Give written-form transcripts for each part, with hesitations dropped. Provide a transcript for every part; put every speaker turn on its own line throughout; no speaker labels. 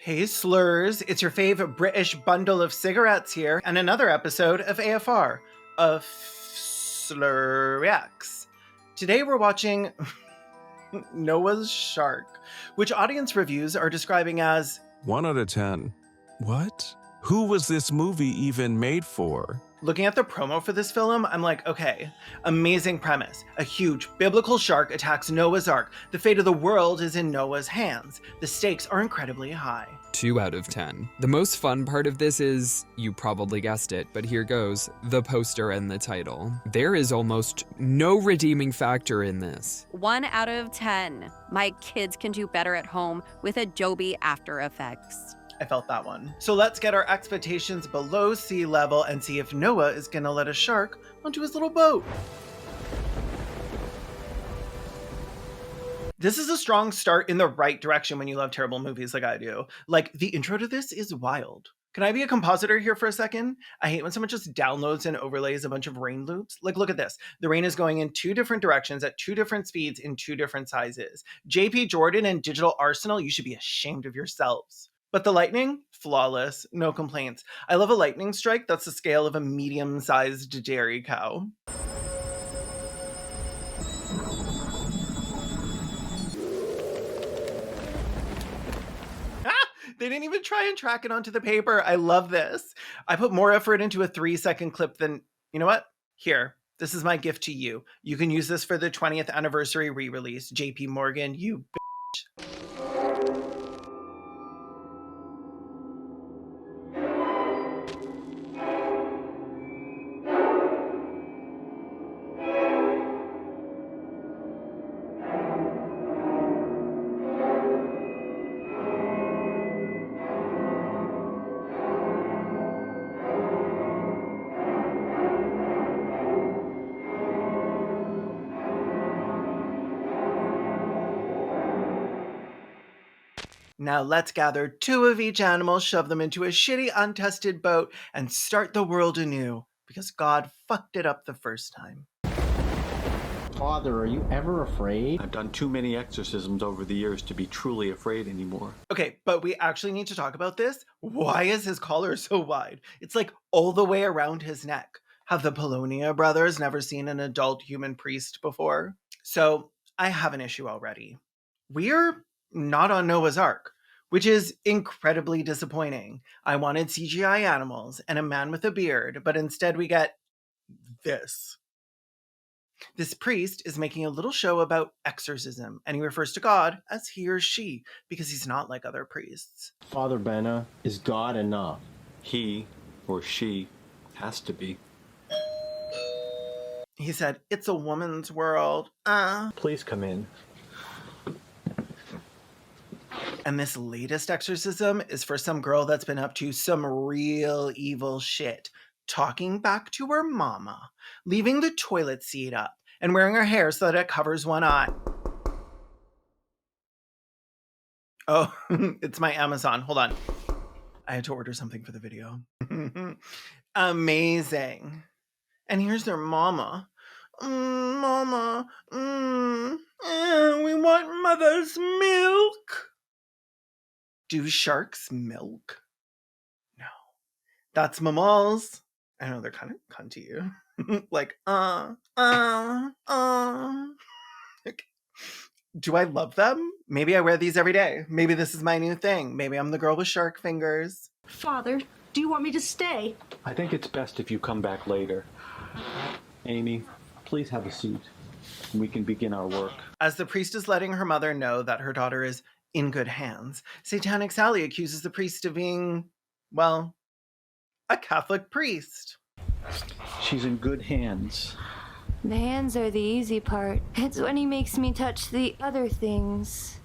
Hey slurs, it's your fave British bundle of cigarettes here, and another episode of AFR, of Slur Reacts. Today we're watching Noah's Shark, which audience reviews are describing as
1 out of 10. What? Who was this movie even made for?
Looking at the promo for this film, I'm like, okay, amazing premise. A huge biblical shark attacks Noah's Ark. The fate of the world is in Noah's hands. The stakes are incredibly high.
2 out of 10. The most fun part of this is, you probably guessed it, but here goes, the poster and the title. There is almost no redeeming factor in this.
1 out of 10. My kids can do better at home with Adobe After Effects.
I felt that one. So let's get our expectations below sea level and see if Noah is gonna let a shark onto his little boat. This is a strong start in the right direction when you love terrible movies like I do. Like, the intro to this is wild. Can I be a compositor here for a second? I hate when someone just downloads and overlays a bunch of rain loops. Like, look at this. The rain is going in 2 different directions at 2 different speeds in 2 different sizes. JP Jordan and Digital Arsenal, you should be ashamed of yourselves. But the lightning, flawless, no complaints. I love a lightning strike that's the scale of a medium-sized dairy cow. They didn't even try and track it onto the paper. I love this. I put more effort into a 3-second clip than, you know what? Here, this is my gift to you. You can use this for the 20th anniversary re-release. JP Morgan, you bitch. Now let's gather 2 of each animal, shove them into a shitty, untested boat, and start the world anew, because God fucked it up the first time.
Father, are you ever afraid?
I've done too many exorcisms over the years to be truly afraid anymore.
Okay, but we actually need to talk about this. Why is his collar so wide? It's like all the way around his neck. Have the Polonia brothers never seen an adult human priest before? So I have an issue already. We're not on Noah's Ark, which is incredibly disappointing. I wanted CGI animals and a man with a beard, but instead we get this. This priest is making a little show about exorcism, and he refers to God as he or she, because he's not like other priests.
Father Benna, is God enough?
He or she has to be.
He said, "It's a woman's world."
Please come in.
And this latest exorcism is for some girl that's been up to some real evil shit, talking back to her mama, leaving the toilet seat up, and wearing her hair so that it covers one eye. Oh, it's my Amazon. Hold on. I had to order something for the video. Amazing. And here's their mama. Mama, we want mother's milk. Do sharks milk? No. That's mammals. I know they're kind of cunty. Like, Okay. Do I love them? Maybe I wear these every day. Maybe this is my new thing. Maybe I'm the girl with shark fingers.
Father, do you want me to stay?
I think it's best if you come back later. Amy, please have a seat. We can begin our work.
As the priest is letting her mother know that her daughter is in good hands, Satanic Sally accuses the priest of being, well, a Catholic priest.
She's in good hands.
The hands are the easy part. It's when he makes me touch the other things.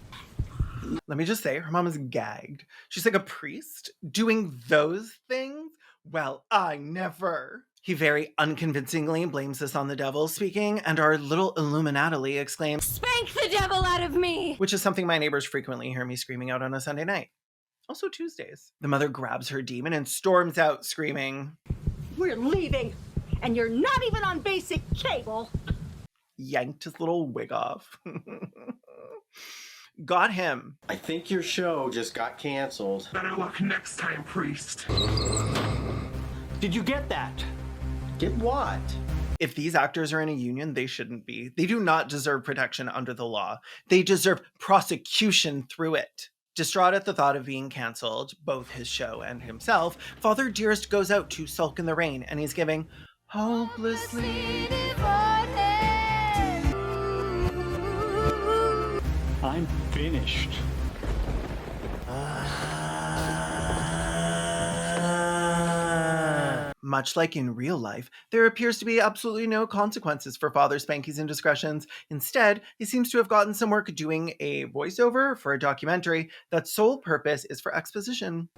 Let me just say, her mom is gagged. She's like, a priest doing those things? Well, I never. He very unconvincingly blames this on the devil speaking, and our little Illuminati exclaims,
Spank the devil out of me!
which is something my neighbors frequently hear me screaming out on a Sunday night. Also Tuesdays. The mother grabs her demon and storms out screaming,
We're leaving, and you're not even on basic cable.
Yanked his little wig off. Got him.
I think your show just got canceled.
Better luck next time, priest.
Did you get that?
Get what?
If these actors are in a union, they shouldn't be. They do not deserve protection under the law. They deserve prosecution through it. Distraught at the thought of being canceled, both his show and himself, Father Dearest goes out to sulk in the rain, and he's giving hopelessly devoted.
I'm finished.
Much like in real life, there appears to be absolutely no consequences for Father Spanky's indiscretions. Instead, he seems to have gotten some work doing a voiceover for a documentary that's sole purpose is for exposition.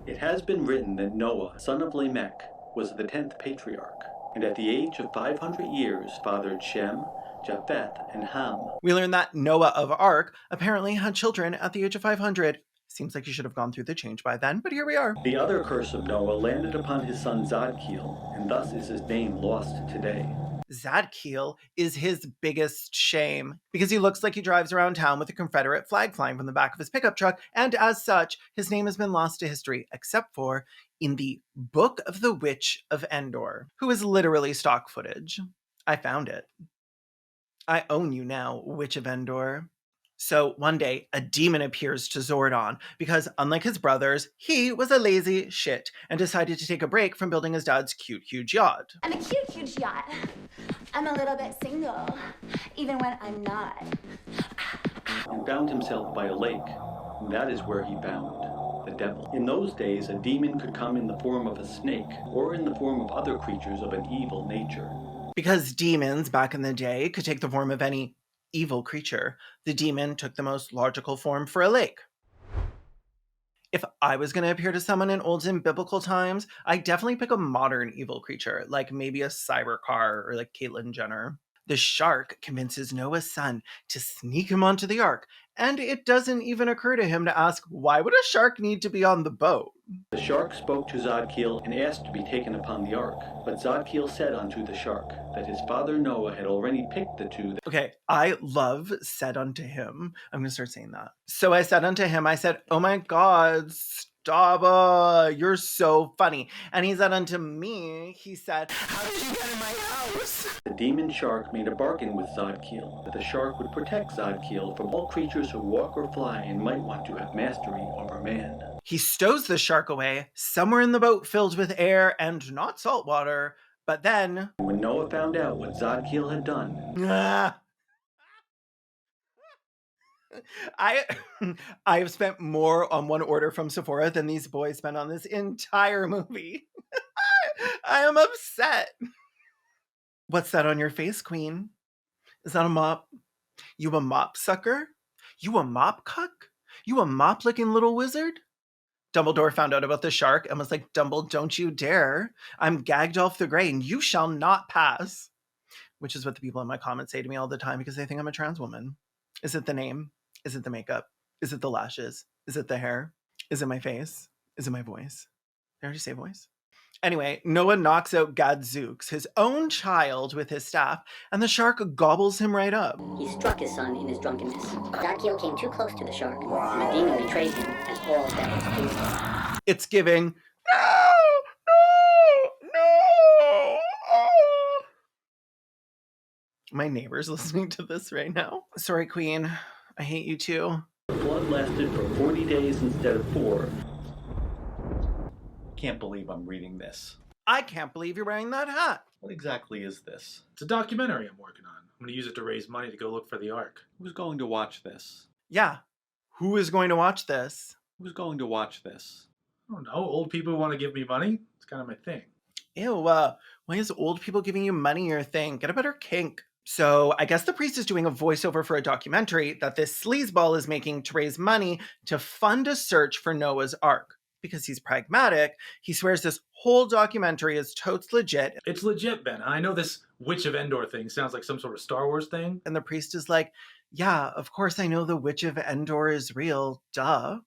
It has been written that Noah, son of Lamech, was the 10th patriarch, and at the age of 500 years fathered Shem, Japheth, and Ham.
We learn that Noah of Ark apparently had children at the age of 500. Seems like he should have gone through the change by then, but here we are.
The other curse of Noah landed upon his son Zadkiel, and thus is his name lost today.
Zadkiel is his biggest shame because he looks like he drives around town with a Confederate flag flying from the back of his pickup truck, and as such, his name has been lost to history, except for in the Book of the Witch of Endor, who is literally stock footage. I found it. I own you now, Witch of Endor. So one day, a demon appears to Zordon because, unlike his brothers, he was a lazy shit and decided to take a break from building his dad's cute, huge yacht.
I'm a cute, huge yacht. I'm a little bit single, even when I'm not.
And found himself by a lake, and that is where he found the devil. In those days, a demon could come in the form of a snake or in the form of other creatures of an evil nature.
Because demons back in the day could take the form of any evil creature, the demon took the most logical form for a lake. If I was going to appear to someone in olden biblical times, I'd definitely pick a modern evil creature, like maybe a cybercar or like Caitlyn Jenner. The shark convinces Noah's son to sneak him onto the ark, and it doesn't even occur to him to ask, why would a shark need to be on the boat?
The shark spoke to Zadkiel and asked to be taken upon the ark. But Zadkiel said unto the shark that his father Noah had already picked the two.
Okay, I love said unto him. I'm going to start saying that. So I said unto him, I said, oh my God, stop, you're so funny. And he said unto me, he said, how did you get in my house?
The demon shark made a bargain with Zadkiel that the shark would protect Zadkiel from all creatures who walk or fly and might want to have mastery over man.
He stows the shark away somewhere in the boat filled with air and not salt water. But then,
when Noah found out what Zadkiel had done,
I have spent more on one order from Sephora than these boys spent on this entire movie. I am upset. What's that on your face, Queen? Is that a mop? You a mop sucker? You a mop cuck? You a mop licking little wizard? Dumbledore found out about the shark and was like, Dumbledore, don't you dare. I'm Gandalf the Grey and you shall not pass. Which is what the people in my comments say to me all the time because they think I'm a trans woman. Is it the name? Is it the makeup? Is it the lashes? Is it the hair? Is it my face? Is it my voice? Did I already say voice? Anyway, Noah knocks out Gadzooks, his own child, with his staff, and the shark gobbles him right up.
He struck his son in his drunkenness. Zadkiel came too close to the shark, and the demon betrayed him as all that was pleasing.
It's giving, no. Oh. My neighbor's listening to this right now. Sorry, Queen. I hate you too.
the flood lasted for 40 days instead of 4. Can't believe I'm reading this.
I can't believe you're wearing that hat.
What exactly is this?
It's a documentary I'm working on. I'm going to use it to raise money to go look for the Ark.
Who's going to watch this?
Yeah. Who is going to watch this?
Who's going to watch this?
I don't know. Old people who want to give me money. It's kind of my thing.
Ew, why is old people giving you money your thing? Get a better kink. So I guess the priest is doing a voiceover for a documentary that this sleazeball is making to raise money to fund a search for Noah's Ark. Because he's pragmatic, he swears this whole documentary is totes legit.
It's legit, Ben. I know this Witch of Endor thing sounds like some sort of Star Wars thing.
And the priest is like, yeah, of course I know the Witch of Endor is real, duh.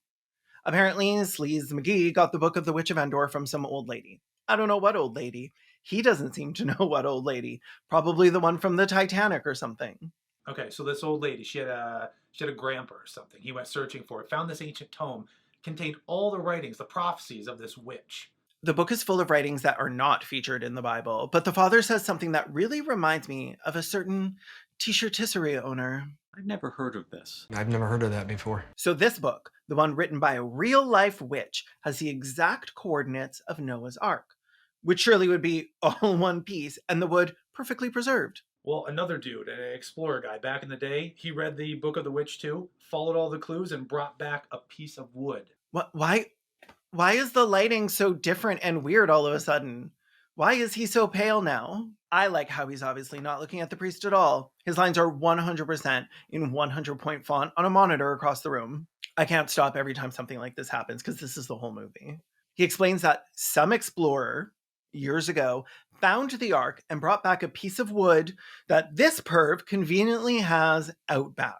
Apparently, Sleaze McGee got the book of the Witch of Endor from some old lady. I don't know what old lady. He doesn't seem to know what old lady. Probably the one from the Titanic or something.
Okay, so this old lady, she had a She had a grandpa or something. He went searching for it, found this ancient tome, contained all the writings, the prophecies of this witch.
The book is full of writings that are not featured in the Bible, but the father says something that really reminds me of a certain t-shirtisserie owner.
I've never heard of this.
I've never heard of that before.
So this book, the one written by a real-life witch, has the exact coordinates of Noah's Ark, which surely would be all one piece and the wood perfectly preserved.
Well, another dude, an explorer guy, back in the day, he read the Book of the Witch too, followed all the clues, and brought back a piece of wood.
What? Why is the lighting so different and weird all of a sudden? Why is he so pale now? I like how he's obviously not looking at the priest at all. His lines are 100% in 100-point font on a monitor across the room. I can't stop every time something like this happens because this is the whole movie. He explains that some explorer, years ago, found the Ark and brought back a piece of wood that this perv conveniently has out back.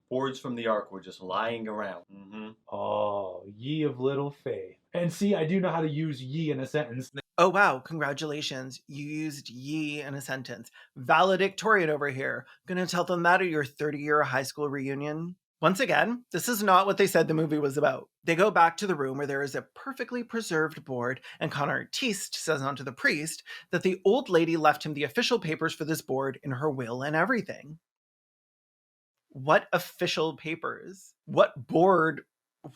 Boards from the Ark were just lying around.
Oh, ye of little faith. And see, I do know how to use ye in a sentence.
Oh wow, congratulations. You used ye in a sentence. Valedictorian over here. Gonna tell them that at your 30-year high school reunion? Once again, this is not what they said the movie was about. They go back to the room where there is a perfectly preserved board, and Conrad says onto the priest that the old lady left him the official papers for this board in her will and everything. What official papers? What board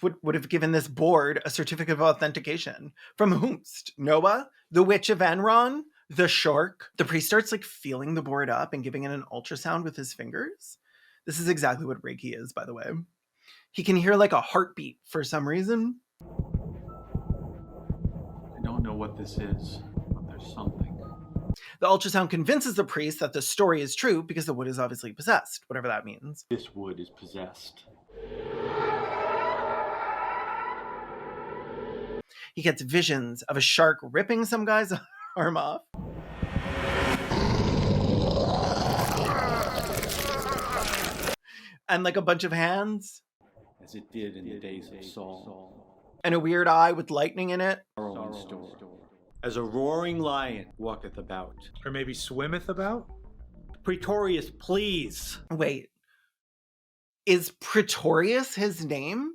would have given this board a certificate of authentication? From whomst? Noah? The Witch of Enron? The shark? The priest starts feeling the board up and giving it an ultrasound with his fingers. This is exactly what Reiki is, by the way. He can hear a heartbeat for some reason.
I don't know what this is, but there's something.
The ultrasound convinces the priest that the story is true because the wood is obviously possessed, whatever that means.
This wood is possessed.
He gets visions of a shark ripping some guy's arm off. And a bunch of hands.
As it did in the days of Saul.
And a weird eye with lightning in it.
As a roaring lion walketh about.
Or maybe swimmeth about?
Praetorius, please.
Wait. Is Praetorius his name?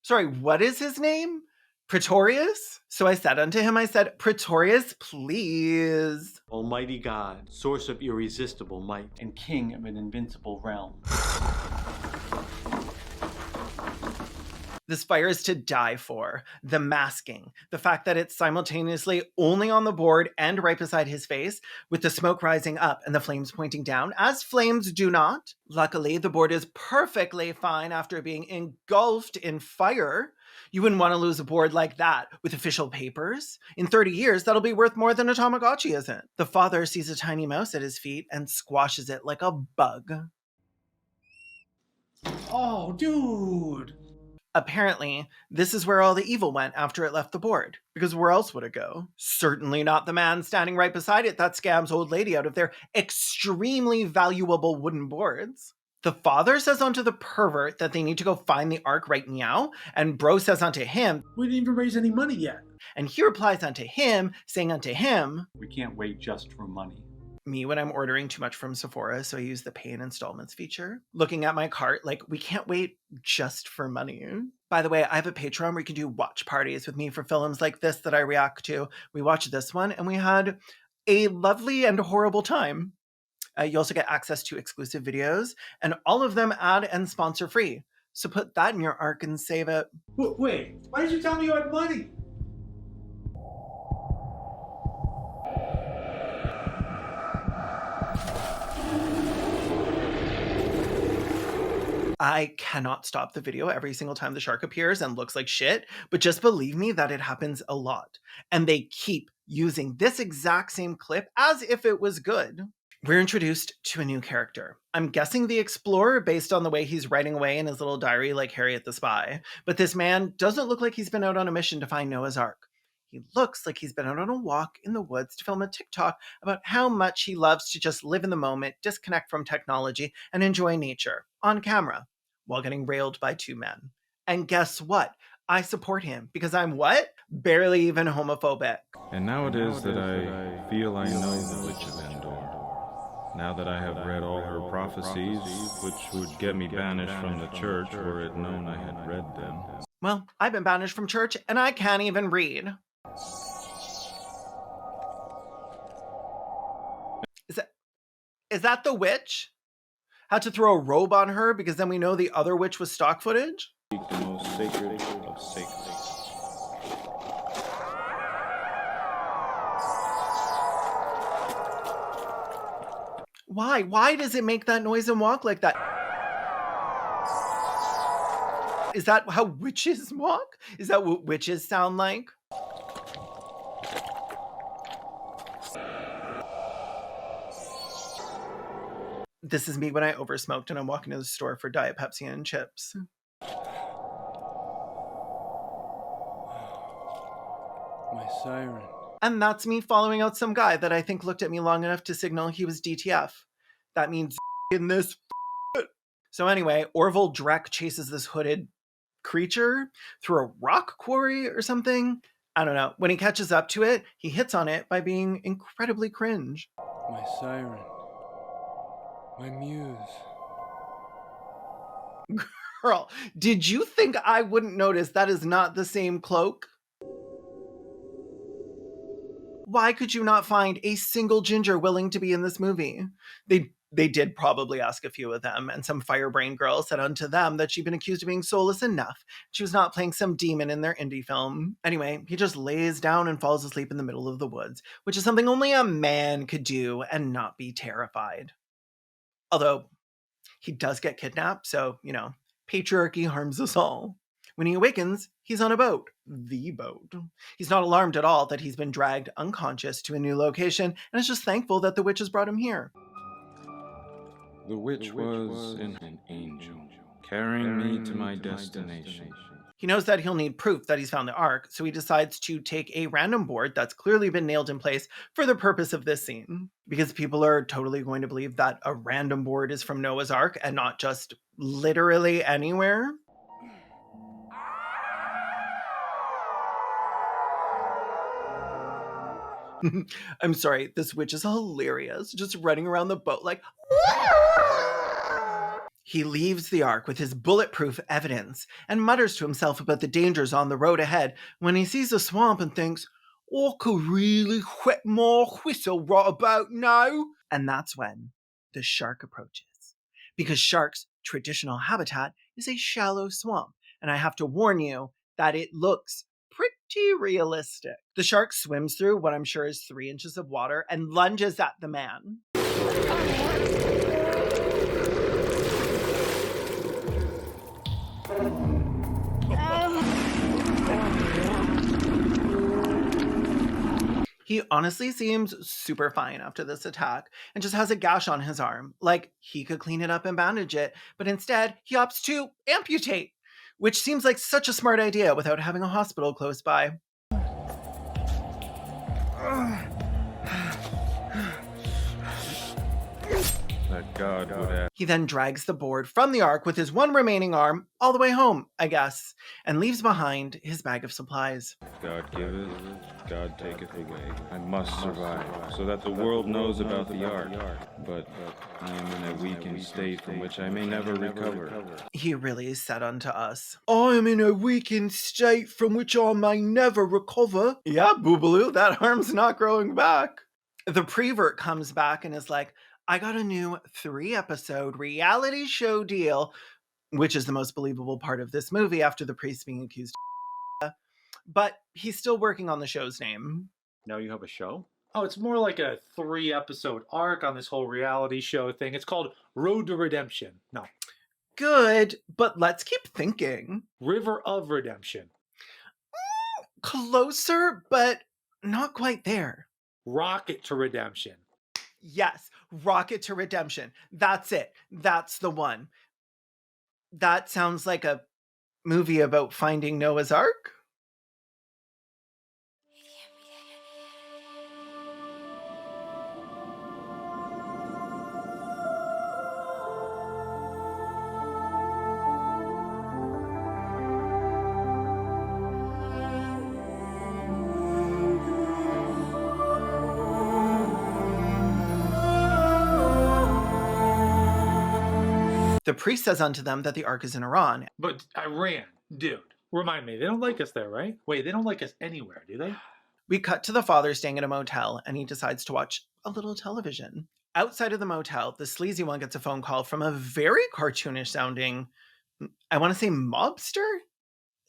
Sorry, what is his name? Praetorius? So I said unto him, I said, Praetorius, please.
Almighty God, source of irresistible might, and king of an invincible realm.
This fire is to die for. The masking. The fact that it's simultaneously only on the board and right beside his face, with the smoke rising up and the flames pointing down, as flames do not. Luckily, the board is perfectly fine after being engulfed in fire. You wouldn't want to lose a board like that with official papers. In 30 years, that'll be worth more than a Tamagotchi, isn't? The father sees a tiny mouse at his feet and squashes it like a bug.
Oh, dude!
Apparently, this is where all the evil went after it left the board. Because where else would it go? Certainly not the man standing right beside it that scams old lady out of their extremely valuable wooden boards. The father says onto the pervert that they need to go find the Ark right now, and bro says unto him,
we didn't even raise any money yet.
And he replies unto him, saying unto him,
we can't wait just for money.
Me when I'm ordering too much from Sephora, so I use the pay in installments feature. Looking at my cart, we can't wait just for money. By the way, I have a Patreon where you can do watch parties with me for films like this that I react to. We watched this one, and we had a lovely and horrible time. You also get access to exclusive videos, and all of them ad and sponsor free. So put that in your Ark and save it.
Wait, why did you tell me you had money?
I cannot stop the video every single time the shark appears and looks like shit, but just believe me that it happens a lot. And they keep using this exact same clip as if it was good. We're introduced to a new character. I'm guessing the explorer based on the way he's writing away in his little diary like Harriet the Spy. But this man doesn't look like he's been out on a mission to find Noah's Ark. He looks like he's been out on a walk in the woods to film a TikTok about how much he loves to just live in the moment, disconnect from technology, and enjoy nature on camera while getting railed by two men. And guess what? I support him because I'm what? Barely even homophobic.
And now it is that I feel I know the Witch of Endor.
now that I have read all her prophecies, which would get me banished from the church were it known I had read them.
Well, I've been banished from church and I can't even read. Is that the witch? Had to throw a robe on her because then we know the other witch was stock footage?
The most sacred of sacred.
Why? Why does it make that noise and walk like that? Is that how witches walk? Is that what witches sound like? This is me when I oversmoked and I'm walking to the store for Diet Pepsi and chips.
My siren.
And that's me following out some guy that I think looked at me long enough to signal he was DTF. That means in this. So anyway, Orville Drek chases this hooded creature through a rock quarry or something. I don't know. When he catches up to it, he hits on it by being incredibly cringe.
My siren. My muse.
Girl, did you think I wouldn't notice that is not the same cloak? Why could you not find a single ginger willing to be in this movie? They did probably ask a few of them, and some firebrain girl said unto them that she'd been accused of being soulless enough. She was not playing some demon in their indie film. Anyway, he just lays down and falls asleep in the middle of the woods, which is something only a man could do and not be terrified. Although, he does get kidnapped, so, you know, patriarchy harms us all. When he awakens, he's on a boat. The boat. He's not alarmed at all that he's been dragged unconscious to a new location, and is just thankful that the witch has brought him here.
The witch was an angel, carrying me to my destination.
He knows that he'll need proof that he's found the Ark, so he decides to take a random board that's clearly been nailed in place for the purpose of this scene. Because people are totally going to believe that a random board is from Noah's Ark and not just literally anywhere. I'm sorry, this witch is hilarious, just running around the boat like... He leaves the Ark with his bulletproof evidence and mutters to himself about the dangers on the road ahead when he sees a swamp and thinks, I could really whet my whistle right about now. And that's when the shark approaches. Because sharks' traditional habitat is a shallow swamp, and I have to warn you that it looks pretty realistic. The shark swims through what I'm sure is 3 inches of water and lunges at the man. He honestly seems super fine after this attack and just has a gash on his arm. Like, he could clean it up and bandage it, but instead he opts to amputate, which seems like such a smart idea without having a hospital close by.
That God would have.
He then drags the board from the Ark with his one remaining arm all the way home, I guess, and leaves behind his bag of supplies.
God giveth, God taketh away. I must survive, so that the world knows about the Ark. But I am in a weakened state from which I may never recover.
He really said unto us, I am in a weakened state from which I may never recover. Yeah, Boobaloo, that arm's not growing back. The prevert comes back and is like, I got a new 3-episode reality show deal, which is the most believable part of this movie after the priest being accused of but he's still working on the show's name.
Now you have a show? Oh, it's more like a 3-episode arc on this whole reality show thing. It's called Road to Redemption. No.
Good, but let's keep thinking.
River of Redemption.
Closer, but not quite there.
Rocket to Redemption.
Yes, Rocket to Redemption. That's it. That's the one. That sounds like a movie about finding Noah's Ark. The priest says unto them that the ark is in Iran.
But Iran, dude, remind me, they don't like us there, right? Wait, they don't like us anywhere, do they?
We cut to the father staying at a motel, and he decides to watch a little television. Outside of the motel, the sleazy one gets a phone call from a very cartoonish sounding, I want to say mobster?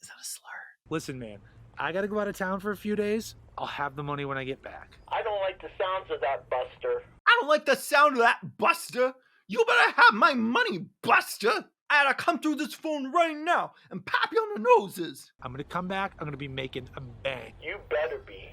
Is that a slur?
Listen, man, I gotta go out of town for a few days. I'll have the money when I get back.
I don't like the sounds of that, Buster.
I don't like the sound of that, Buster. You better have my money, Buster. I gotta come through this phone right now and pop you on the noses.
I'm gonna come back. I'm gonna be making a bang.
You better be.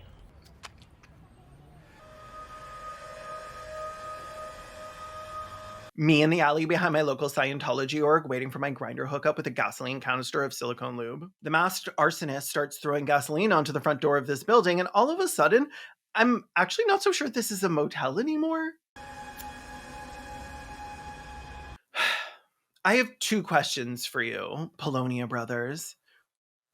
Me in the alley behind my local Scientology org, waiting for my grinder hookup with a gasoline canister of silicone lube. The masked arsonist starts throwing gasoline onto the front door of this building, and all of a sudden, I'm actually not so sure this is a motel anymore. I have 2 questions for you, Polonia brothers.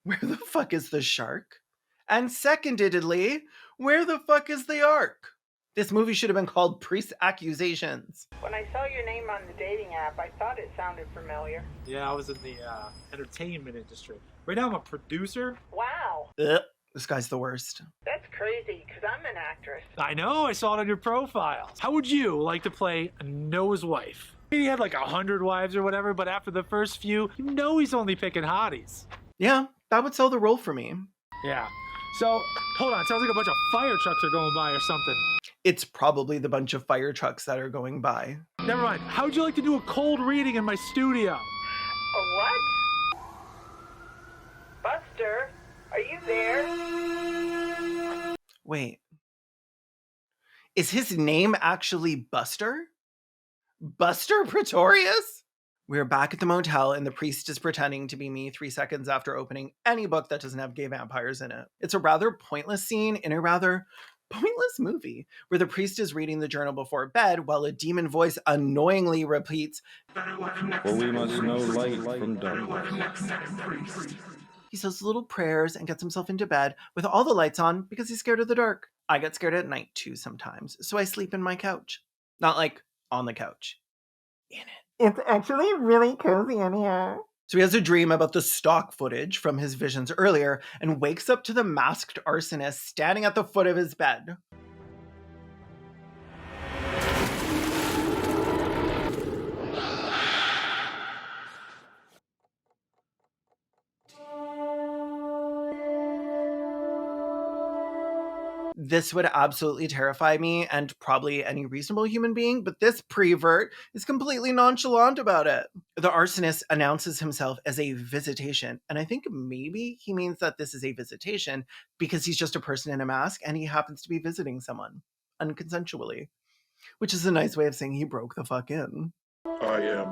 Where the fuck is the shark? And secondedly, where the fuck is the ark? This movie should have been called Priest Accusations.
When I saw your name on the dating app, I thought it sounded familiar.
Yeah, I was in the entertainment industry. Right now I'm a producer.
Wow.
Ugh, this guy's the worst.
That's crazy, because I'm an actress.
I know, I saw it on your profile. How would you like to play Noah's wife? He had like 100 wives or whatever, but after the first few, you know he's only picking hotties.
Yeah, that would sell the role for me.
Yeah. So, hold on, sounds like a bunch of fire trucks are going by or something.
It's probably the bunch of fire trucks that are going by.
Never mind. How would you like to do a cold reading in my studio?
A what? Buster, are you there?
Wait. Is his name actually Buster? Buster Pretorius? We're back at the motel, and the priest is pretending to be me 3 seconds after opening any book that doesn't have gay vampires in it. It's a rather pointless scene in a rather pointless movie where the priest is reading the journal before bed while a demon voice annoyingly repeats,
For we must know light from darkness.
He says little prayers and gets himself into bed with all the lights on because he's scared of the dark. I get scared at night too sometimes, so I sleep in my couch. Not like on the couch. In it. It's actually really cozy in here. So he has a dream about the stock footage from his visions earlier and wakes up to the masked arsonist standing at the foot of his bed. This would absolutely terrify me and probably any reasonable human being, but this prevert is completely nonchalant about it. The arsonist announces himself as a visitation, and I think maybe he means that this is a visitation because he's just a person in a mask and he happens to be visiting someone unconsensually, which is a nice way of saying he broke the fuck in.
I am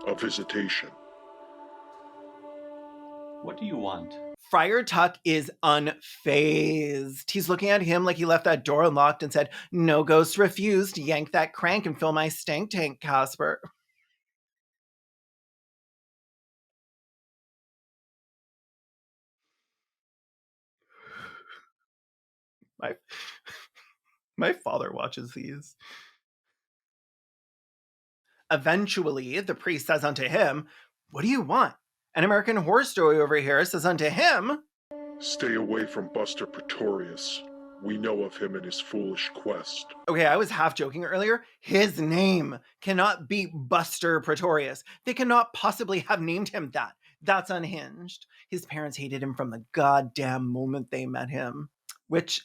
a visitation.
What do you want?
Friar Tuck is unfazed. He's looking at him like he left that door unlocked and said, "No ghost refused. Yank that crank and fill my stank tank, Casper." My father watches these. Eventually, the priest says unto him, "What do you want?" An American Horror Story over here says unto him,
Stay away from Buster Pretorius. We know of him and his foolish quest.
Okay, I was half joking earlier. His name cannot be Buster Pretorius. They cannot possibly have named him that. That's unhinged. His parents hated him from the goddamn moment they met him, which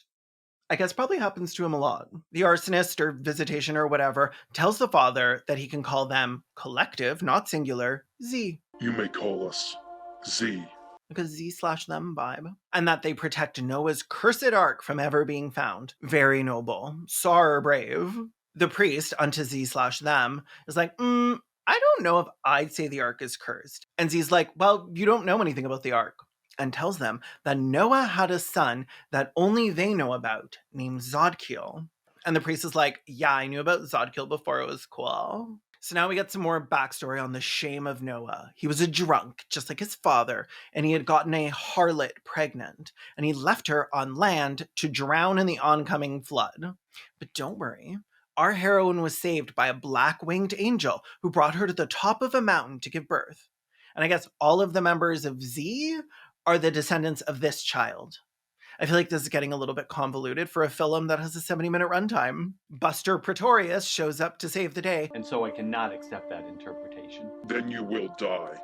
I guess probably happens to him a lot. The arsonist or visitation or whatever tells the father that he can call them collective, not singular, Z.
You may call us Z.
Like a Z/them vibe. And that they protect Noah's cursed ark from ever being found. Very noble. Sar brave. The priest, unto Z/them, is like, I don't know if I'd say the ark is cursed. And Z's like, well, you don't know anything about the ark. And tells them that Noah had a son that only they know about, named Zodkiel. And the priest is like, yeah, I knew about Zodkiel before it was cool. So now we get some more backstory on the shame of Noah. He was a drunk, just like his father, and he had gotten a harlot pregnant, and he left her on land to drown in the oncoming flood. But don't worry, Our heroine was saved by a black-winged angel who brought her to the top of a mountain to give birth. And I guess all of the members of Z are the descendants of this child. I feel like this is getting a little bit convoluted for a film that has a 70-minute runtime. Buster Pretorius shows up to save the day.
And so I cannot accept that interpretation.
Then you will die.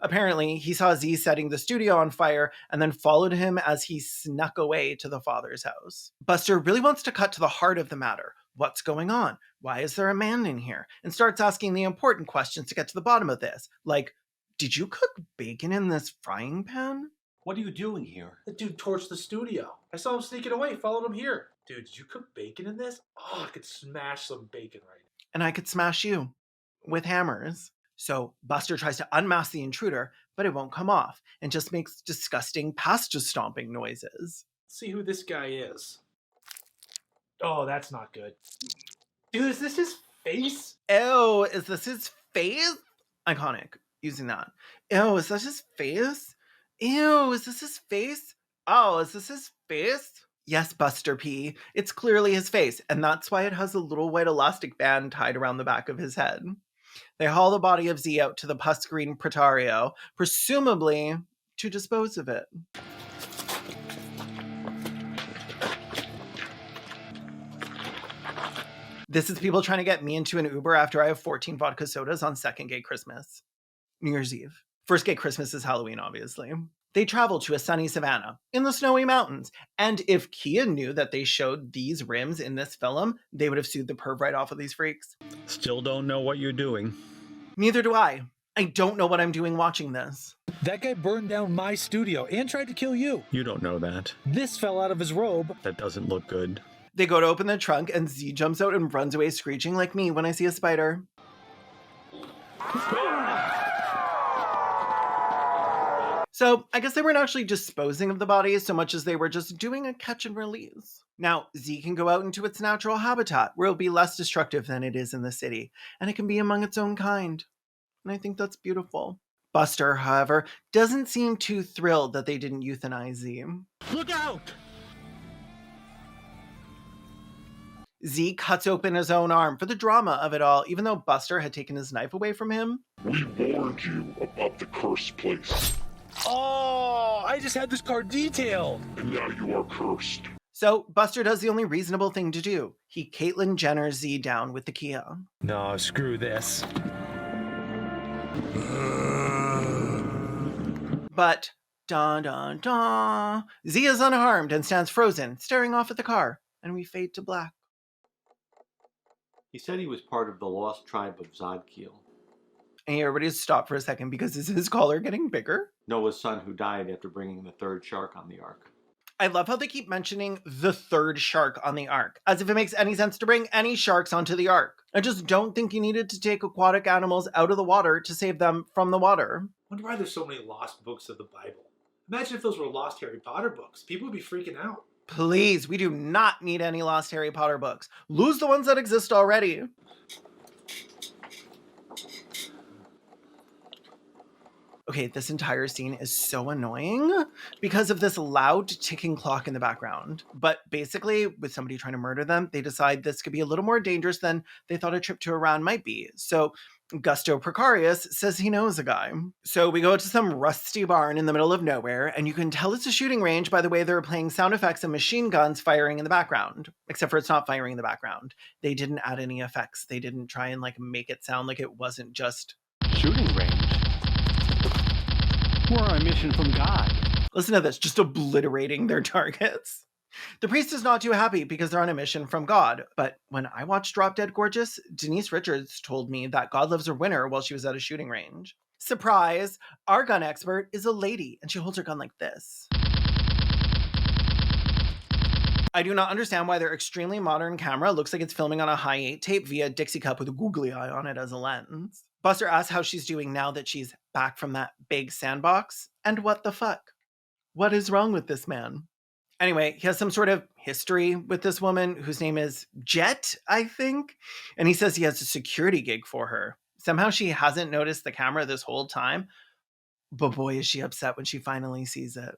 Apparently, he saw Z setting the studio on fire and then followed him as he snuck away to the father's house. Buster really wants to cut to the heart of the matter. What's going on? Why is there a man in here? And starts asking the important questions to get to the bottom of this. Like, did you cook bacon in this frying pan?
What are you doing here?
The dude torched the studio. I saw him sneaking away, followed him here. Dude, did you cook bacon in this? Oh, I could smash some bacon right now.
And I could smash you with hammers. So Buster tries to unmask the intruder, but it won't come off and just makes disgusting pasta stomping noises.
Let's see who this guy is. Oh, that's not good. Dude, is this his face?
Ew, is this his face? Iconic, using that. Ew, is that his face? Ew, is this his face? Oh, is this his face? Yes, Buster P. It's clearly his face, and that's why it has a little white elastic band tied around the back of his head. They haul the body of Z out to the pus green Pretario, presumably to dispose of it. This is people trying to get me into an Uber after I have 14 vodka sodas on second gay Christmas. New Year's Eve. First gay Christmas is Halloween, obviously. They travel to a sunny savannah in the snowy mountains. And if Caelan knew that they showed these rims in this film, they would have sued the perv right off of these freaks.
Still don't know what you're doing.
Neither do I. I don't know what I'm doing watching this.
That guy burned down my studio and tried to kill you.
You don't know that.
This fell out of his robe.
That doesn't look good.
They go to open the trunk and Z jumps out and runs away screeching like me when I see a spider. So I guess they weren't actually disposing of the bodies so much as they were just doing a catch and release. Now, Z can go out into its natural habitat where it'll be less destructive than it is in the city, and it can be among its own kind. And I think that's beautiful. Buster, however, doesn't seem too thrilled that they didn't euthanize Z.
Look out!
Z cuts open his own arm for the drama of it all, even though Buster had taken his knife away from him.
We warned you about the cursed place.
Oh, I just had this car detailed.
And now you are cursed.
So Buster does the only reasonable thing to do. He Caitlyn Jenner Z down with the Kia.
No, screw this.
But, dun dun dun, Z is unharmed and stands frozen, staring off at the car, and we fade to black.
He said he was part of the lost tribe of Zodkiel.
And everybody stop for a second because is his collar getting bigger?
Noah's son who died after bringing the third shark on the ark.
I love how they keep mentioning the third shark on the ark, as if it makes any sense to bring any sharks onto the ark. I just don't think you needed to take aquatic animals out of the water to save them from the water.
I wonder why there's so many lost books of the Bible. Imagine if those were lost Harry Potter books. People would be freaking out.
Please, we do not need any lost Harry Potter books. Lose the ones that exist already. Okay, this entire scene is so annoying because of this loud ticking clock in the background. But basically, with somebody trying to murder them, they decide this could be a little more dangerous than they thought a trip to Iran might be. So Gusto Precarious says he knows a guy. So we go to some rusty barn in the middle of nowhere, and you can tell it's a shooting range by the way they're playing sound effects and machine guns firing in the background. Except for it's not firing in the background. They didn't add any effects. They didn't try and make it sound like it wasn't just
Shooting range? We're on a mission from God.
Listen to this, just obliterating their targets. The priest is not too happy because they're on a mission from God. But when I watched Drop Dead Gorgeous, Denise Richards told me that God loves her winner while she was at a shooting range. Surprise! Our gun expert is a lady, and she holds her gun like this. I do not understand why their extremely modern camera looks like it's filming on a high 8 tape via Dixie cup with a googly eye on it as a lens. Buster asks how she's doing now that she's back from that big sandbox, and what the fuck? What is wrong with this man? Anyway, he has some sort of history with this woman whose name is Jet, I think, and he says he has a security gig for her. Somehow she hasn't noticed the camera this whole time, but boy is she upset when she finally sees it.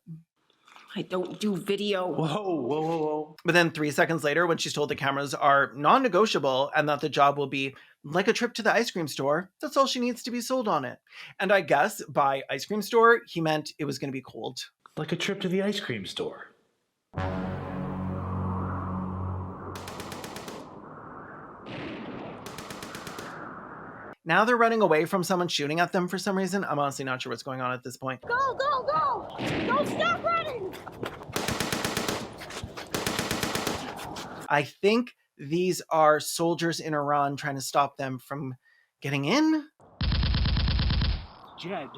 I don't do video.
Whoa.
But then 3 seconds later, when she's told the cameras are non-negotiable and that the job will be like a trip to the ice cream store, that's all she needs to be sold on it. And I guess by ice cream store, he meant it was going to be cold.
Like a trip to the ice cream store.
Now they're running away from someone shooting at them for some reason. I'm honestly not sure what's going on at this point.
Go, go, go! Don't stop running!
I think these are soldiers in Iran trying to stop them from getting in.
Jed,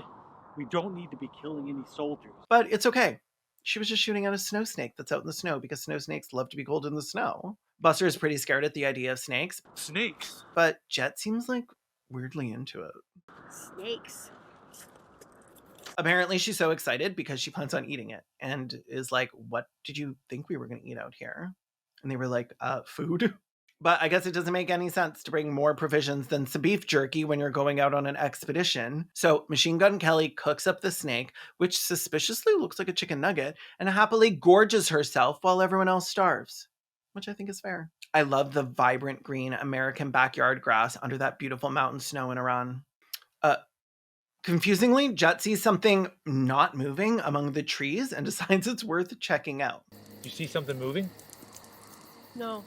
we don't need to be killing any soldiers.
But it's okay. She was just shooting at a snow snake that's out in the snow because snow snakes love to be cold in the snow. Buster is pretty scared at the idea of snakes.
Snakes?
But Jet seems like weirdly into it.
Snakes.
Apparently she's so excited because she plans on eating it and is like, what did you think we were going to eat out here? And they were like, food. But I guess it doesn't make any sense to bring more provisions than some beef jerky when you're going out on an expedition. So Machine Gun Kelly cooks up the snake, which suspiciously looks like a chicken nugget, and happily gorges herself while everyone else starves, which I think is fair. I love the vibrant green American backyard grass under that beautiful mountain snow in Iran. Confusingly, Jet sees something not moving among the trees and decides it's worth checking out.
You see something moving?
No.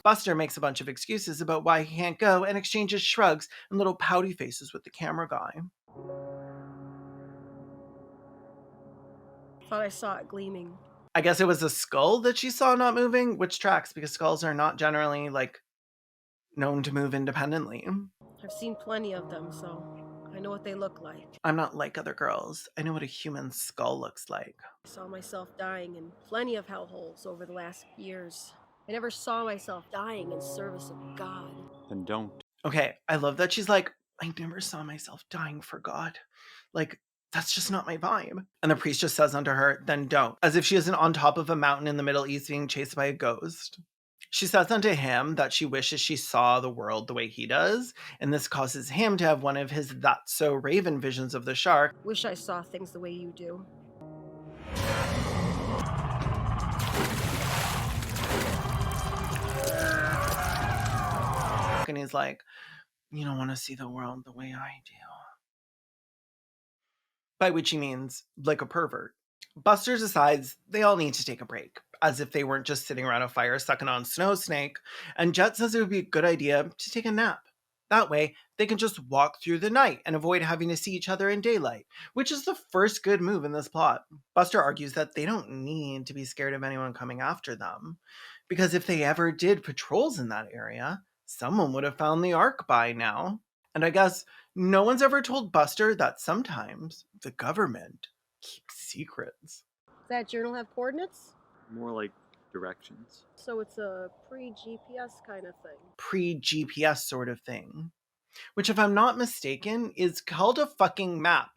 Buster makes a bunch of excuses about why he can't go and exchanges shrugs and little pouty faces with the camera guy.
Thought I saw it gleaming.
I guess it was a skull that she saw not moving, which tracks because skulls are not generally, known to move independently.
I've seen plenty of them, so I know what they look like.
I'm not like other girls. I know what a human skull looks like.
I saw myself dying in plenty of hellholes over the last years. I never saw myself dying in service of God.
Then don't.
Okay, I love that she's like, I never saw myself dying for God. That's just not my vibe. And the priest just says unto her, then don't. As if she isn't on top of a mountain in the Middle East being chased by a ghost. She says unto him that she wishes she saw the world the way he does, and this causes him to have one of his That's So Raven visions of the shark.
Wish I saw things the way you do.
And he's like, you don't want to see the world the way I do. By which he means like a pervert. Buster decides they all need to take a break, as if they weren't just sitting around a fire sucking on Snow Snake, and Jet says it would be a good idea to take a nap. That way, they can just walk through the night and avoid having to see each other in daylight, which is the first good move in this plot. Buster argues that they don't need to be scared of anyone coming after them, because if they ever did patrols in that area, someone would have found the Ark by now. And I guess no one's ever told Buster that sometimes the government keeps secrets.
Does that journal have coordinates?
More like directions.
So it's a pre-GPS kind of thing.
Pre-GPS sort of thing. Which, if I'm not mistaken, is called a fucking map.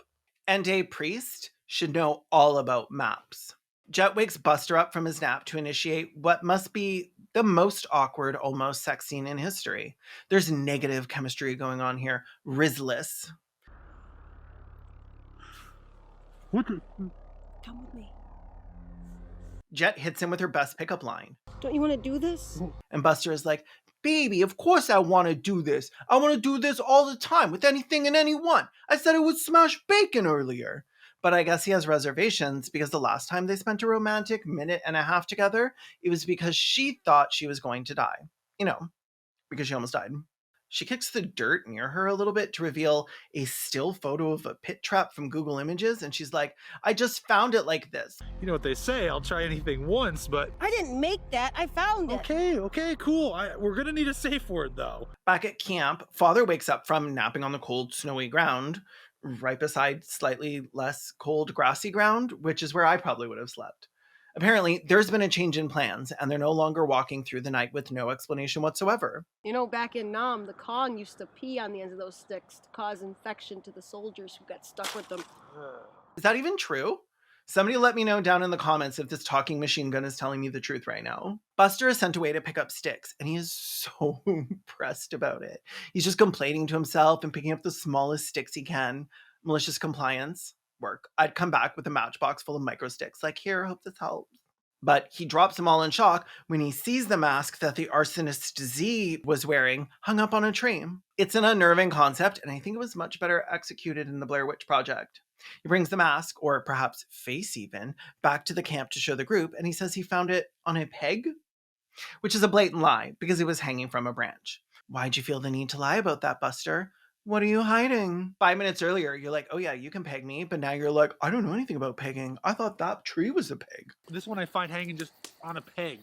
And a priest should know all about maps. Jet wakes Buster up from his nap to initiate what must be the most awkward, almost sex scene in history. There's negative chemistry going on here. Rizless.
Come with me.
Jet hits him with her best pickup line.
Don't you want to do this?
And Buster is like, baby, of course I want to do this. I want to do this all the time with anything and anyone. I said I would smash bacon earlier. But I guess he has reservations because the last time they spent a romantic minute and a half together, it was because she thought she was going to die. Because she almost died. She kicks the dirt near her a little bit to reveal a still photo of a pit trap from Google Images, and she's like, I just found it like this.
You know what they say, I'll try anything once, but...
I didn't make that, I found it.
Okay, cool. We're gonna need a safe word, though.
Back at camp, Father wakes up from napping on the cold, snowy ground, right beside slightly less cold, grassy ground, which is where I probably would have slept. Apparently, there's been a change in plans, and they're no longer walking through the night with no explanation whatsoever.
Back in Nam, the Kong used to pee on the ends of those sticks to cause infection to the soldiers who got stuck with them.
Is that even true? Somebody let me know down in the comments if this talking machine gun is telling me the truth right now. Buster is sent away to pick up sticks, and he is so impressed about it. He's just complaining to himself and picking up the smallest sticks he can. Malicious compliance. work. I'd come back with a matchbox full of micro sticks, like, here, hope this helps. But he drops them all in shock when he sees the mask that the arsonist Z was wearing hung up on a tree. It's an unnerving concept, and I think it was much better executed in the Blair Witch Project. He brings the mask, or perhaps face even, back to the camp to show the group, and he says he found it on a peg, which is a blatant lie because it was hanging from a branch. Why'd you feel the need to lie about that, Buster? What are you hiding? 5 minutes earlier, you're like, oh yeah, you can peg me. But now you're like, I don't know anything about pegging. I thought that tree was a peg.
This one I find hanging just on a peg.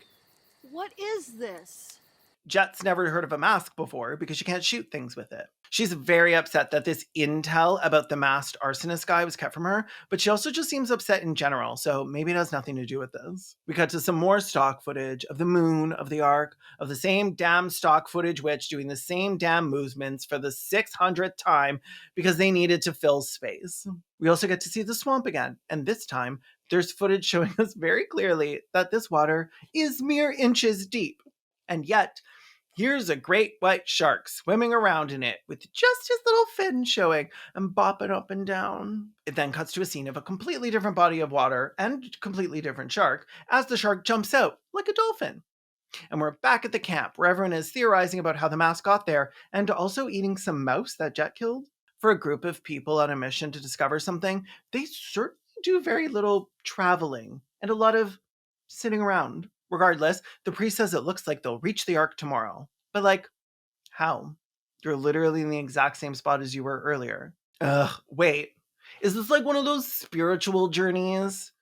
What is this?
Jet's never heard of a mask before because she can't shoot things with it. She's very upset that this intel about the masked arsonist guy was kept from her, but she also just seems upset in general, so maybe it has nothing to do with this. We cut to some more stock footage of the moon, of the ark, of the same damn stock footage witch doing the same damn movements for the 600th time because they needed to fill space. We also get to see the swamp again, and this time there's footage showing us very clearly that this water is mere inches deep. And yet, here's a great white shark swimming around in it with just his little fin showing and bopping up and down. It then cuts to a scene of a completely different body of water and completely different shark as the shark jumps out like a dolphin. And we're back at the camp where everyone is theorizing about how the mask got there and also eating some mouse that Jet killed. For a group of people on a mission to discover something, they certainly do very little traveling and a lot of sitting around. Regardless, the priest says it looks like they'll reach the ark tomorrow. But like, how? You're literally in the exact same spot as you were earlier. Wait. Is this like one of those spiritual journeys?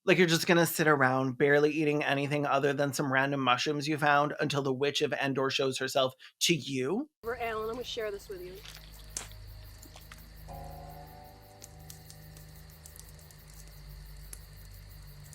Like you're just gonna sit around barely eating anything other than some random mushrooms you found until the Witch of Endor shows herself to you?
Alan, I'm gonna share this with you.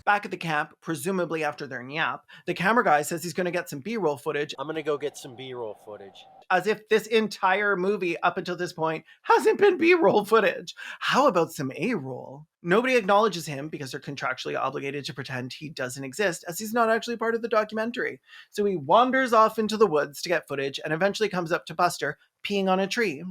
Back at the camp, presumably after their nap, the camera guy says he's going to get some B-roll footage.
I'm going to go get some B-roll footage.
As if this entire movie up until this point hasn't been B-roll footage. How about some A-roll? Nobody acknowledges him because they're contractually obligated to pretend he doesn't exist, as he's not actually part of the documentary. So he wanders off into the woods to get footage and eventually comes up to Buster peeing on a tree.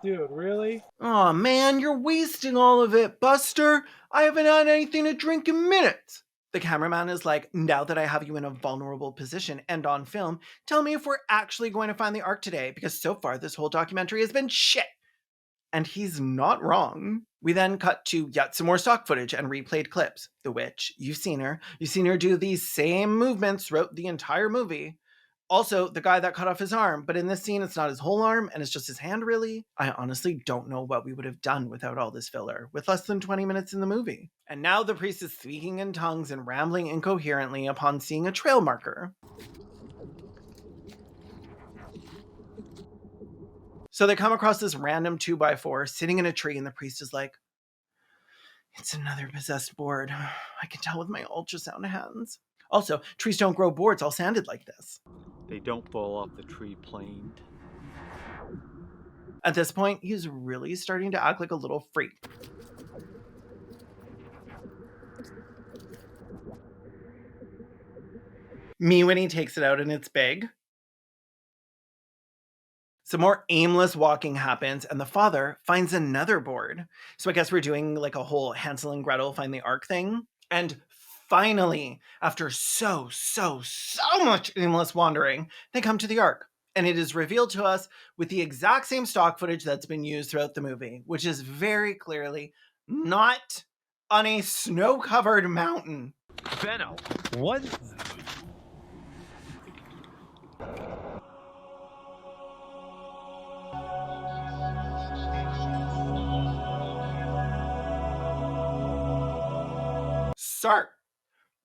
Dude, really?
Aw, man, you're wasting all of it, Buster. I haven't had anything to drink in minutes. The cameraman is like, now that I have you in a vulnerable position and on film, tell me if we're actually going to find the ark today, because so far this whole documentary has been shit. And he's not wrong. We then cut to yet some more stock footage and replayed clips. The witch, you've seen her. You've seen her do these same movements throughout the entire movie. Also, the guy that cut off his arm, but in this scene, it's not his whole arm, and it's just his hand, really. I honestly don't know what we would have done without all this filler, with less than 20 minutes in the movie. And now the priest is speaking in tongues and rambling incoherently upon seeing a trail marker. So they come across this random 2x4 sitting in a tree, and the priest is like, it's another possessed board. I can tell with my ultrasound hands. Also, trees don't grow boards all sanded like this.
They don't fall off the tree planed.
At this point, he's really starting to act like a little freak. Me when he takes it out and it's big. Some more aimless walking happens, and the father finds another board. So I guess we're doing like a whole Hansel and Gretel find the ark thing. And finally, after so much aimless wandering, they come to the ark. And it is revealed to us with the exact same stock footage that's been used throughout the movie, which is very clearly not on a snow-covered mountain.
Benno, what?
Sir,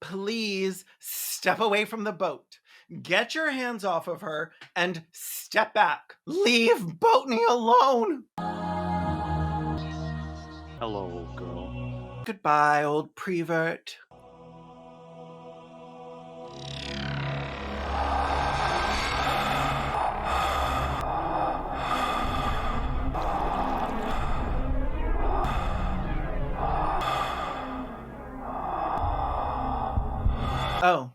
please step away from the boat. Get your hands off of her and step back. Leave Boatney alone.
Hello, old girl.
Goodbye, old prevert. Oh,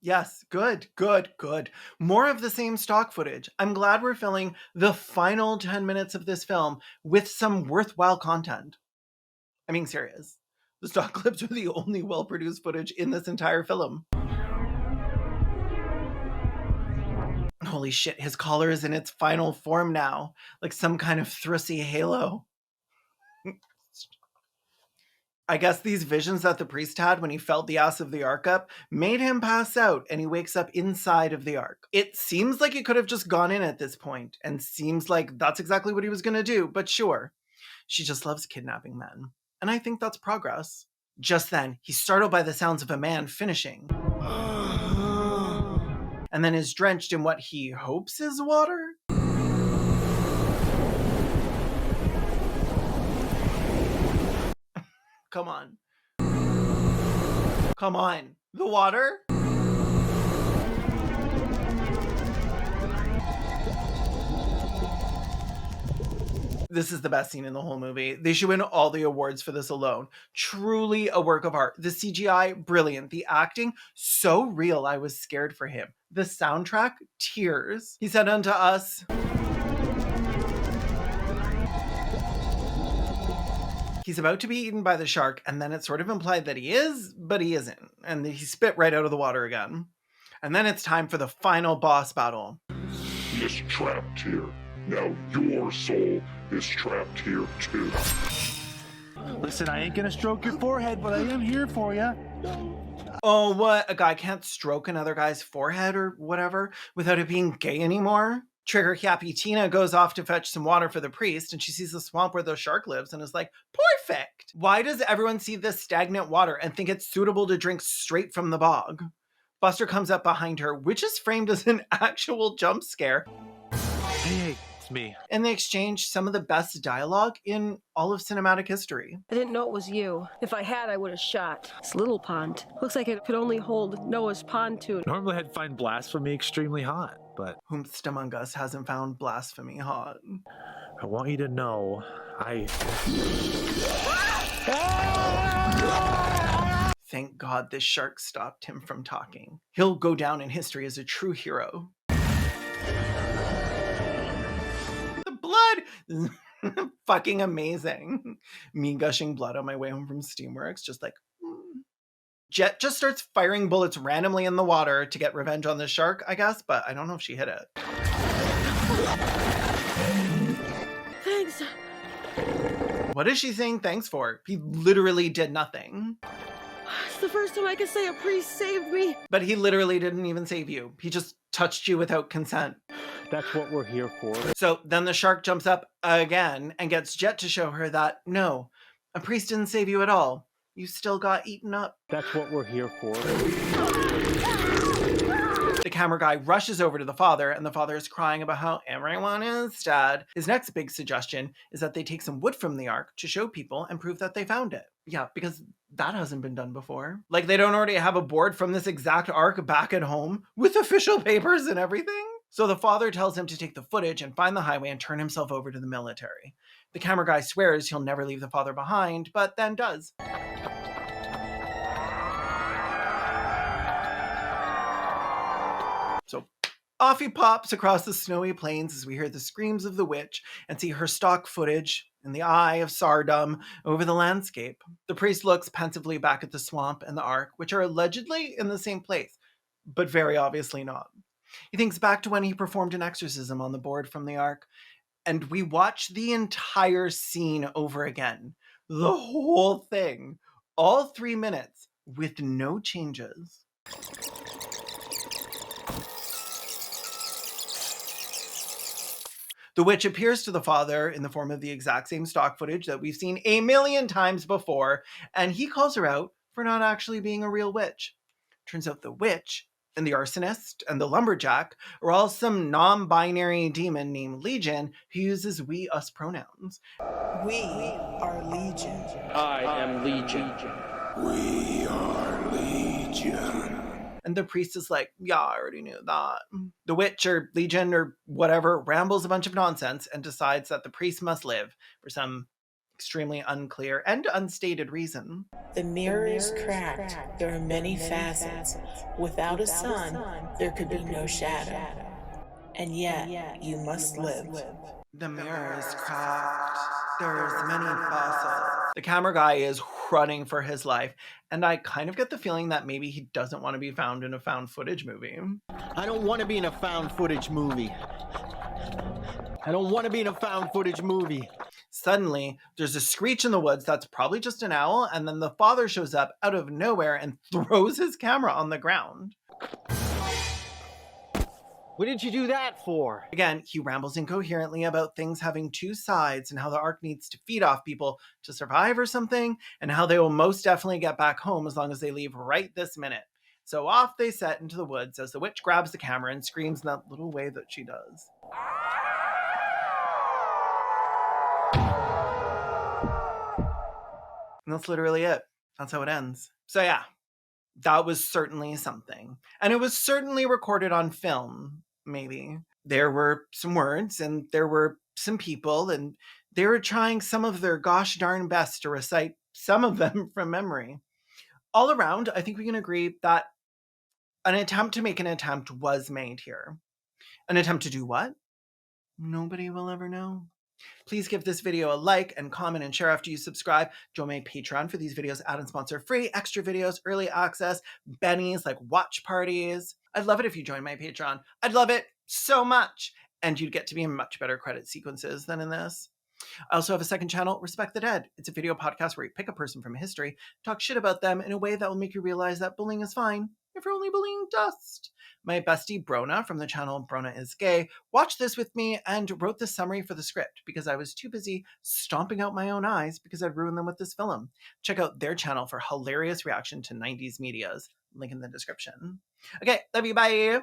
Yes, good, good, good. More of the same stock footage. I'm glad we're filling the final 10 minutes of this film with some worthwhile content. I mean, serious. The stock clips are the only well-produced footage in this entire film. Holy shit, his collar is in its final form now, like some kind of thrusy halo. I guess these visions that the priest had when he felt the ass of the ark up made him pass out, and he wakes up inside of the ark. It seems like he could have just gone in at this point, and seems like that's exactly what he was going to do, but sure. She just loves kidnapping men, and I think that's progress. Just then, he's startled by the sounds of a man finishing, and then is drenched in what he hopes is water? Come on. Come on. The water? This is the best scene in the whole movie. They should win all the awards for this alone. Truly a work of art. The CGI, brilliant. The acting, so real I was scared for him. The soundtrack, tears. He said unto us, he's about to be eaten by the shark, and then it's sort of implied that he is, but he isn't. And he spit right out of the water again. And then it's time for the final boss battle.
He is trapped here. Now your soul is trapped here too.
Listen, I ain't gonna stroke your forehead, but I am here for you.
Oh, what? A guy can't stroke another guy's forehead or whatever without it being gay anymore? Trigger happy Tina goes off to fetch some water for the priest, and she sees the swamp where the shark lives and is like, perfect! Why does everyone see this stagnant water and think it's suitable to drink straight from the bog? Buster comes up behind her, which is framed as an actual jump scare.
Hey, it's me.
And they exchange some of the best dialogue in all of cinematic history.
I didn't know it was you. If I had, I would have shot. This little pond. Looks like it could only hold Noah's pontoon.
Normally I'd find blasphemy extremely hot, but
Whomst among us hasn't found blasphemy hot?
I want you to know,
Thank God this shark stopped him from talking. He'll go down in history as a true hero. The blood! Fucking amazing. Me gushing blood on my way home from Steamworks, just like... Jet just starts firing bullets randomly in the water to get revenge on the shark, I guess, but I don't know if she hit it.
Thanks.
What is she saying thanks for? He literally did nothing.
It's the first time I can say a priest saved me.
But he literally didn't even save you. He just touched you without consent.
That's what we're here for.
So then the shark jumps up again and gets Jet to show her that, no, a priest didn't save you at all. You still got eaten up.
That's what we're here for.
The camera guy rushes over to the father, and the father is crying about how everyone is dead. His next big suggestion is that they take some wood from the ark to show people and prove that they found it. Yeah, because that hasn't been done before. Like they don't already have a board from this exact ark back at home with official papers and everything? So the father tells him to take the footage and find the highway and turn himself over to the military. The camera guy swears he'll never leave the father behind, but then does. So off he pops across the snowy plains as we hear the screams of the witch and see her stock footage in the eye of Sardom over the landscape. The priest looks pensively back at the swamp and the ark, which are allegedly in the same place, but very obviously not. He thinks back to when he performed an exorcism on the board from the ark, and we watch the entire scene over again. The whole thing. All 3 minutes with no changes. The witch appears to the father in the form of the exact same stock footage that we've seen a million times before, and he calls her out for not actually being a real witch. Turns out the witch and the arsonist and the lumberjack are all some non-binary demon named Legion who uses we, us pronouns.
We are Legion.
I am Legion.
We are Legion.
And the priest is like, yeah, I already knew that. The witch or Legion or whatever rambles a bunch of nonsense and decides that the priest must live for some extremely unclear and unstated reason.
The mirror is cracked. There are many facets. Without a sun, there could be no shadow. And yet, you must live.
The mirror is cracked. There's many facets. The camera guy is running for his life, and I kind of get the feeling that maybe he doesn't want to be found in a found footage movie.
I don't want to be in a found footage movie. I don't want to be in a found footage movie.
Suddenly, there's a screech in the woods that's probably just an owl, and then the father shows up out of nowhere and throws his camera on the ground.
What did you do that for?
Again, he rambles incoherently about things having two sides and how the ark needs to feed off people to survive or something, and how they will most definitely get back home as long as they leave right this minute. So off they set into the woods as the witch grabs the camera and screams in that little way that she does. And that's literally it. That's how it ends. So yeah, that was certainly something. And it was certainly recorded on film, maybe. There were some words and there were some people, and they were trying some of their gosh darn best to recite some of them from memory. All around, I think we can agree that an attempt to make an attempt was made here. An attempt to do what? Nobody will ever know. Please give this video a like and comment and share after you subscribe. Join my Patreon for these videos ad and sponsor free, extra videos, early access, bennies like watch parties. I'd love it if you join my Patreon. I'd love it so much. And you'd get to be in much better credit sequences than in this. I also have a second channel, Respect the Dead. It's a video podcast where you pick a person from history, talk shit about them in a way that will make you realize that bullying is fine if you're only bullying dust. My bestie Brona from the channel Brona is Gay watched this with me and wrote the summary for the script because I was too busy stomping out my own eyes because I'd ruined them with this film. Check out their channel for hilarious reaction to 90s medias. Link in the description. Okay, love you, bye!